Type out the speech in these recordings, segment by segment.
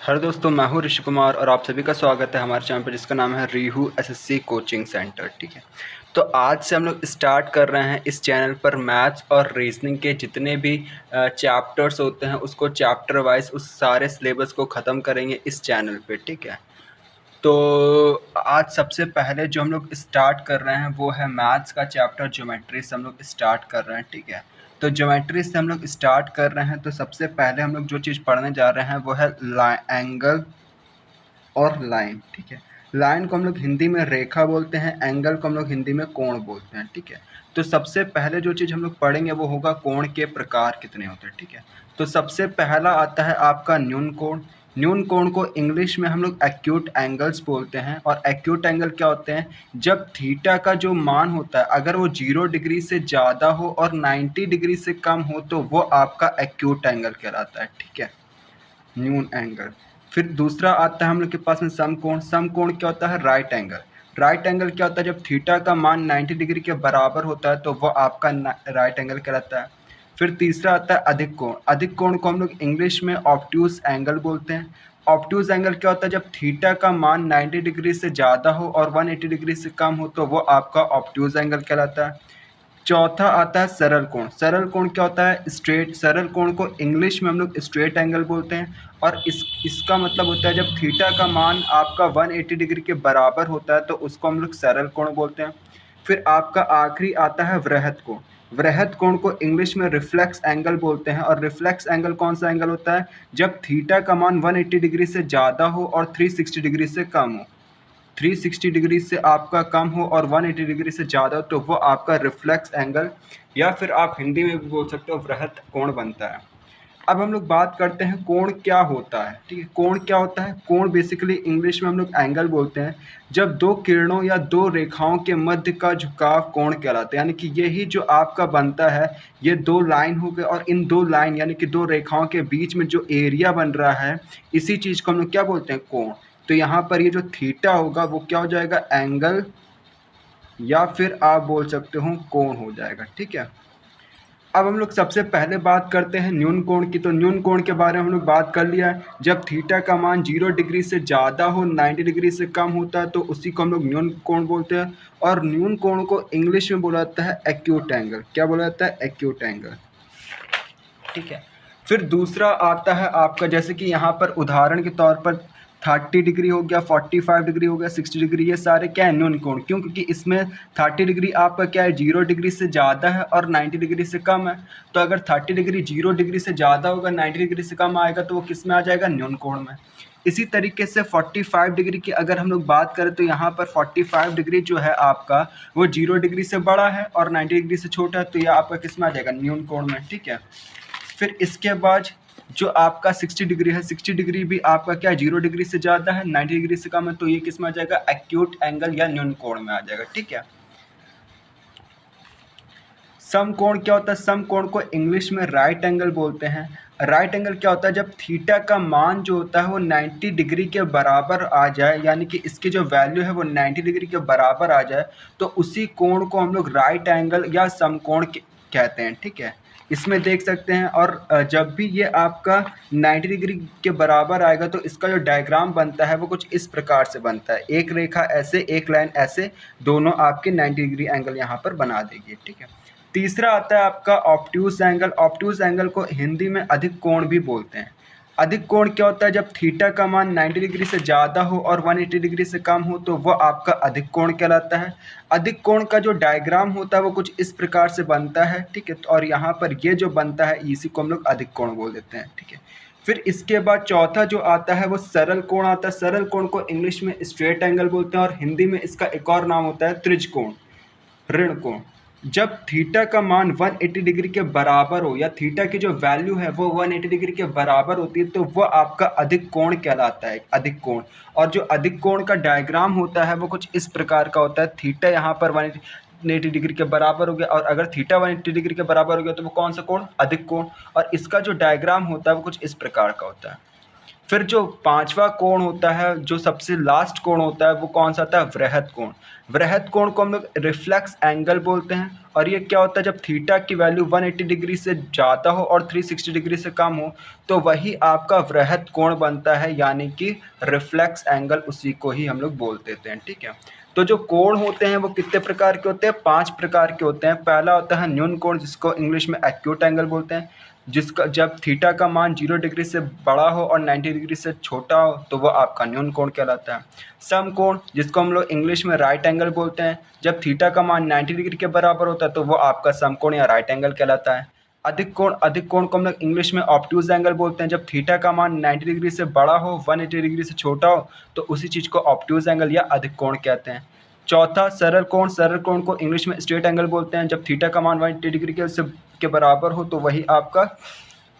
Hello दोस्तों, मैं हूं ऋषि कुमार और आप सभी का स्वागत है हमारे चैनल पर जिसका नाम है रीहू एसएससी कोचिंग सेंटर। ठीक है, तो आज से हम लोग स्टार्ट कर रहे हैं इस चैनल पर मैथ्स और रीजनिंग के जितने भी चैप्टर्स होते हैं उसको चैप्टर वाइज उस सारे सिलेबस को ख़त्म करेंगे इस चैनल पे। ठीक है, तो आज सबसे पहले जो हम लोग स्टार्ट कर रहे हैं वो है मैथ्स का चैप्टर ज्योमेट्री से हम लोग स्टार्ट कर रहे हैं। ठीक है, तो ज्योमेट्री से हम लोग स्टार्ट कर रहे हैं तो सबसे पहले हम लोग जो चीज़ पढ़ने जा रहे हैं वो है एंगल और लाइन। ठीक है, लाइन को हम लोग हिंदी में रेखा बोलते हैं, एंगल को हम लोग हिंदी में कोण बोलते हैं। ठीक है, तो सबसे पहले जो चीज़ हम लोग पढ़ेंगे वो होगा कोण के प्रकार कितने होते हैं। ठीक है, तो सबसे पहला आता है आपका न्यून कोण। न्यून कोण को इंग्लिश में हम लोग एक्यूट एंगल्स बोलते हैं। और एक्यूट एंगल क्या होते हैं? जब थीटा का जो मान होता है अगर वो 0 डिग्री से ज़्यादा हो और 90 डिग्री से कम हो तो वो आपका एक्यूट एंगल कहलाता है। ठीक है, न्यून एंगल। फिर दूसरा आता है हम लोग के पास में समकोण। समकोण क्या होता है? Right angle. राइट एंगल क्या होता है? जब थीटा का मान 90 डिग्री के बराबर होता है तो वह आपका राइट एंगल कहलाता है। फिर तीसरा आता है अधिक कोण। अधिक कोण को हम लोग इंग्लिश में ऑब्ट्यूज एंगल बोलते हैं। ऑब्ट्यूज एंगल क्या होता है? जब थीटा का मान 90 डिग्री से ज़्यादा हो और 180 डिग्री से कम हो तो वो आपका ऑब्ट्यूज एंगल कहलाता है। चौथा आता है सरल कोण। सरल कोण क्या होता है? स्ट्रेट। सरल कोण को इंग्लिश में हम लोग स्ट्रेट एंगल बोलते हैं। और इसका मतलब होता है जब थीटा का मान आपका 180 डिग्री के बराबर होता है तो उसको हम लोग सरल कोण बोलते हैं। फिर आपका आखिरी आता है वृहद कोण। वृहद कोण को इंग्लिश में रिफ्लेक्स एंगल बोलते हैं। और रिफ्लेक्स एंगल कौन सा एंगल होता है? जब थीटा का मान 180 डिग्री से ज़्यादा हो और 360 डिग्री से कम हो। 360 डिग्री से आपका कम हो और 180 डिग्री से ज़्यादा हो तो वो आपका रिफ्लेक्स एंगल या फिर आप हिंदी में भी बोल सकते हो वृहद कोण बनता है। अब हम लोग बात करते हैं कोण क्या होता है। ठीक है, कोण क्या होता है? कोण बेसिकली इंग्लिश में हम लोग एंगल बोलते हैं जब दो किरणों या दो रेखाओं के मध्य का झुकाव कोण कहलाता है। यानी कि यही जो आपका बनता है, ये दो लाइन हो गए और इन दो लाइन यानी कि दो रेखाओं के बीच में जो एरिया बन रहा है इसी चीज़ को हम लोग क्या बोलते हैं? कोण। तो यहाँ पर ये जो थीटा होगा वो क्या हो जाएगा? एंगल या फिर आप बोल सकते हो कोण हो जाएगा। ठीक है, अब हम लोग सबसे पहले बात करते हैं न्यून कोण की। तो न्यून कोण के बारे में हम लोग बात कर लिया है। जब थीटा का मान 0 डिग्री से ज़्यादा हो, 90 डिग्री से कम होता है तो उसी को हम लोग न्यून कोण बोलते हैं। और न्यून कोण को इंग्लिश में बोला जाता है एक्यूट एंगल। क्या बोला जाता है? Acute angle. ठीक है, फिर दूसरा आता है आपका, जैसे कि यहाँ पर उदाहरण के तौर पर 30 डिग्री हो गया, 45 डिग्री हो गया, 60 डिग्री, ये सारे क्या है? न्यून कोण। क्यों? क्योंकि इसमें 30 डिग्री आपका क्या है? 0 डिग्री से ज़्यादा है और 90 डिग्री से कम है। तो अगर 30 डिग्री 0 डिग्री से ज़्यादा होगा, 90 डिग्री से कम आएगा तो वो किस में आ जाएगा? न्यून कोण में। इसी तरीके से 45 डिग्री की अगर हम लोग बात करें तो यहाँ पर 45 डिग्री जो है आपका वो 0 डिग्री से बड़ा है और 90 डिग्री से छोटा है तो यह आपका किस में आ जाएगा? न्यून कोण में। ठीक है, फिर इसके बाद जो आपका 60 डिग्री है, 60 डिग्री भी आपका क्या है? 0 डिग्री से ज़्यादा है, 90 डिग्री से कम है तो ये किस में आ जाएगा? एक्यूट एंगल या न्यून कोण में आ जाएगा। ठीक है, समकोण क्या होता है? समकोण को इंग्लिश में राइट एंगल बोलते हैं। राइट एंगल क्या होता है? जब थीटा का मान जो होता है वो 90 डिग्री के बराबर आ जाए, यानी कि इसकी जो वैल्यू है वो 90 डिग्री के बराबर आ जाए तो उसी कोण को हम लोग राइट एंगल या समकोण कहते हैं। ठीक है, इसमें देख सकते हैं। और जब भी ये आपका 90 डिग्री के बराबर आएगा तो इसका जो डायग्राम बनता है वो कुछ इस प्रकार से बनता है। एक रेखा ऐसे, एक लाइन ऐसे, दोनों आपके 90 डिग्री एंगल यहाँ पर बना देगी। ठीक है, तीसरा आता है आपका ऑब्ट्यूज एंगल। ऑब्ट्यूज एंगल को हिंदी में अधिक कोण भी बोलते हैं। अधिक कोण क्या होता है? जब थीटा का मान 90 डिग्री से ज़्यादा हो और 180 डिग्री से कम हो तो वह आपका अधिक कोण कहलाता है। अधिक कोण का जो डायग्राम होता है वो कुछ इस प्रकार से बनता है। ठीक है, और यहाँ पर ये जो बनता है इसी को हम लोग अधिक कोण बोल देते हैं। ठीक है, फिर इसके बाद चौथा जो आता है वो सरल कोण आता है। सरल कोण को इंग्लिश में स्ट्रेट एंगल बोलते हैं और हिंदी में इसका एक और नाम होता है त्रिज्यकोण, ऋण कोण। जब थीटा का मान 180 डिग्री के बराबर हो या थीटा की जो वैल्यू है वो 180 डिग्री के बराबर होती है तो वह आपका अधिक कोण कहलाता है, अधिक कोण। और जो अधिक कोण का डायग्राम होता है वो कुछ इस प्रकार का होता है। थीटा यहाँ पर 180 डिग्री के बराबर हो गया और अगर थीटा 180 डिग्री के बराबर हो गया तो वो कौन सा कोण? अधिक कोण। और इसका जो डायग्राम होता है वो कुछ इस प्रकार का होता है। फिर जो पांचवा कोण होता है, जो सबसे लास्ट कोण होता है, वो कौन सा होता है? वृहद कोण। वृहद कोण को हम लोग रिफ्लेक्स एंगल बोलते हैं। और ये क्या होता है? जब थीटा की वैल्यू 180 डिग्री से ज़्यादा हो और 360 डिग्री से कम हो तो वही आपका वृहद कोण बनता है, यानी कि रिफ्लेक्स एंगल, उसी को ही हम लोग बोल देते हैं। ठीक है, तो जो कोण होते हैं वो कितने प्रकार के होते हैं? 5 प्रकार के होते हैं। पहला होता है न्यून कोण, जिसको इंग्लिश में एक्यूट एंगल बोलते हैं, जिसका जब थीटा का मान 0 डिग्री से बड़ा हो और 90 डिग्री से छोटा हो तो वो आपका न्यून कोण कहलाता है। सम कोण, जिसको हम लोग इंग्लिश में राइट एंगल बोलते हैं, जब थीटा का मान 90 डिग्री के बराबर होता है तो वो आपका सम कोण या राइट एंगल कहलाता है। अधिक कोण को हम लोग इंग्लिश में ऑब्ट्यूज एंगल बोलते हैं, जब थीटा का मान 90 डिग्री से बड़ा हो, 180 डिग्री से छोटा हो तो उसी चीज़ को ऑब्ट्यूज एंगल या अधिक कोण कहते हैं। चौथा सरल कोण को इंग्लिश में स्ट्रेट एंगल बोलते हैं, जब थीटा का मान 180 डिग्री के बराबर हो तो वही आपका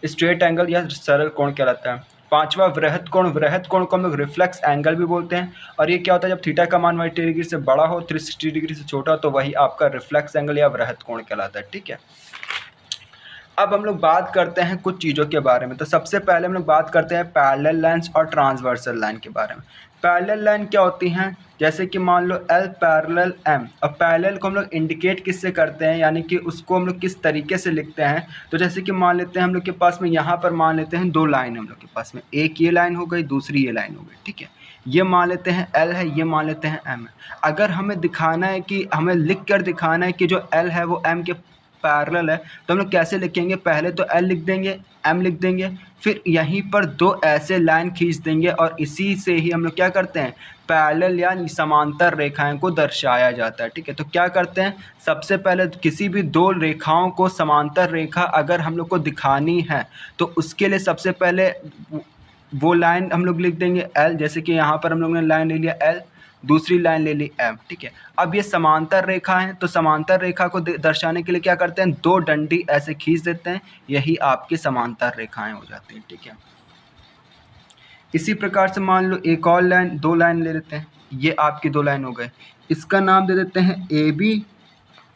स्ट्रेट एंगल या सरल कोण कहलाता है। पांचवा वृहद कोण को हम लोग रिफ्लेक्स एंगल भी बोलते हैं, और ये क्या होता है? जब थीटा का मान 180 डिग्री से बड़ा हो, 360 डिग्री से छोटा हो तो वही आपका रिफ्लेक्स एंगल या वृहद कोण कहलाता है। ठीक है, अब हम लोग बात करते हैं कुछ चीज़ों के बारे में। तो सबसे पहले हम लोग बात करते हैं पैरेलल लाइन्स और ट्रांसवर्सल लाइन के बारे में। पैरेलल लाइन क्या होती हैं? जैसे कि मान लो L पैरेलल M। अब पैरेलल को हम लोग इंडिकेट किससे करते हैं, यानी कि उसको हम लोग किस तरीके से लिखते हैं? तो जैसे कि मान लेते हैं हम लोग के पास में यहाँ पर मान लेते हैं दो लाइन हम लोग के पास में, एक ये लाइन हो गई, दूसरी ये लाइन हो गई। ठीक है, ये मान लेते हैं L है, ये मान लेते हैं M है। अगर हमें दिखाना है कि हमें लिख कर दिखाना है कि जो L है वो M के पैरेलल है तो हम लोग कैसे लिखेंगे? पहले तो L लिख देंगे, M लिख देंगे, फिर यहीं पर दो ऐसे लाइन खींच देंगे और इसी से ही हम लोग क्या करते हैं? पैरेलल या समांतर रेखाएं को दर्शाया जाता है। ठीक है, तो क्या करते हैं? सबसे पहले किसी भी दो रेखाओं को समांतर रेखा अगर हम लोग को दिखानी है तो उसके लिए सबसे पहले वो लाइन हम लोग लिख देंगे L, जैसे कि यहाँ पर हम लोग ने लाइन ले लिया L, दूसरी लाइन ले ली M। ठीक है, अब ये समांतर रेखा है तो समांतर रेखा को दर्शाने के लिए क्या करते हैं? दो डंडी ऐसे खींच देते हैं, यही आपकी समांतर रेखाएं हो जाती हैं। ठीक है, इसी प्रकार से मान लो एक और लाइन, दो लाइन ले लेते हैं, ये आपकी दो लाइन हो गए, इसका नाम दे देते हैं AB,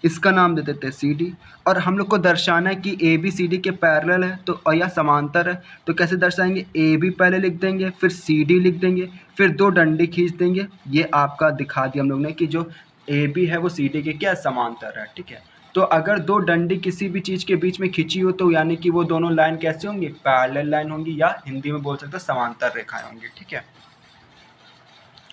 इसका नाम दे देते हैं CD। और हम लोग को दर्शाना है कि AB CD के पैरेलल है तो या समांतर है, तो कैसे दर्शाएंगे? AB पहले लिख देंगे, फिर CD लिख देंगे, फिर दो डंडी खींच देंगे। ये आपका दिखा दिया हम लोग ने कि जो AB है वो CD के क्या समांतर है। ठीक है, तो अगर दो डंडी किसी भी चीज़ के बीच में खींची हो तो यानी कि वो दोनों लाइन कैसे होंगी? पैरेलल लाइन होंगी, या हिंदी में बोल सकते हैं समांतर रेखाएं होंगी। ठीक है,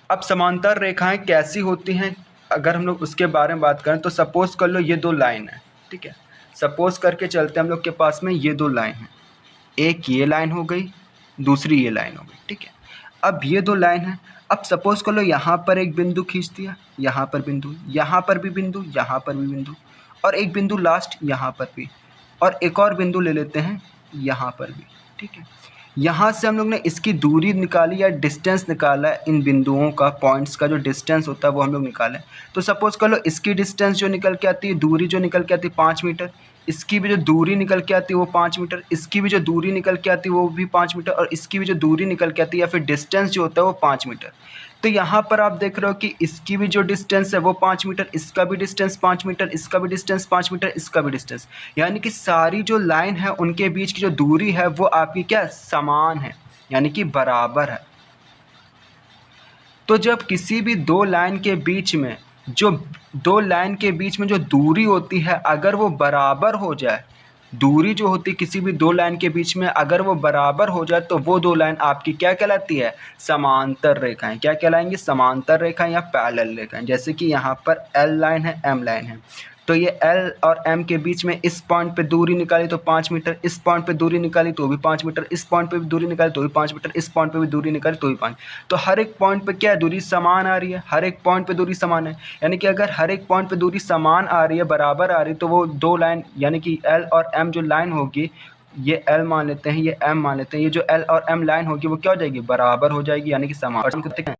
अब समांतर रेखाएं कैसी होती हैं अगर हम लोग उसके बारे में बात करें तो सपोज कर लो ये दो लाइन है। ठीक है, सपोज करके चलते हैं हम लोग के पास में ये दो लाइन है, एक ये लाइन हो गई, दूसरी ये लाइन हो गई। ठीक है, अब ये दो लाइन है, अब सपोज कर लो यहाँ पर एक बिंदु खींच दिया, यहाँ पर बिंदु, यहाँ पर भी बिंदु, यहाँ पर भी बिंदु, और एक बिंदु लास्ट यहाँ पर भी, और एक और बिंदु ले लेते हैं यहाँ पर भी। ठीक है, यहाँ से हम लोग ने इसकी दूरी निकाली या डिस्टेंस निकाला है, इन बिंदुओं का, पॉइंट्स का जो डिस्टेंस होता है वो हम लोग निकालें। तो सपोज कर लो इसकी डिस्टेंस जो निकल के आती है, दूरी जो निकल के आती है 5 मीटर, इसकी भी जो दूरी निकल के आती है वो 5 मीटर, इसकी भी जो दूरी निकल के आती है वो भी 5 मीटर, और इसकी भी जो दूरी निकल के आती है या फिर डिस्टेंस जो होता है वो 5 मीटर। तो यहाँ पर आप देख रहे हो कि इसकी भी जो डिस्टेंस है वो 5 मीटर, इसका भी डिस्टेंस 5 मीटर, इसका भी डिस्टेंस 5 मीटर, इसका भी डिस्टेंस, यानी कि सारी जो लाइन है उनके बीच की जो दूरी है वो आपकी क्या समान है, यानी कि बराबर है। तो जब किसी भी दो लाइन के बीच में जो दूरी होती है अगर वो बराबर हो जाए, दूरी जो होती है किसी भी दो लाइन के बीच में अगर वो बराबर हो जाए तो वो दो लाइन आपकी क्या कहलाती है? समांतर रेखाएं। क्या कहलाएंगी? समांतर रेखाएं या पैरेलल रेखाएं। जैसे कि यहाँ पर L लाइन है, M लाइन है, तो ये L और M के बीच में इस पॉइंट पे दूरी निकाली तो 5 मीटर, इस पॉइंट पे दूरी निकाली तो भी 5 मीटर, इस पॉइंट पे भी दूरी निकाली तो भी 5 मीटर, इस पॉइंट पे भी दूरी निकाली तो भी 5। तो हर एक पॉइंट पे क्या है? दूरी समान आ रही है, हर एक पॉइंट पे दूरी समान है, यानी कि अगर हर एक पॉइंट पे दूरी समान आ रही है, बराबर आ रही है, तो वो दो लाइन यानी कि L और M जो लाइन होगी, ये L मान लेते हैं, ये M मान लेते हैं, ये जो L और M लाइन होगी वो क्या हो जाएगी? बराबर हो जाएगी, यानी कि समान।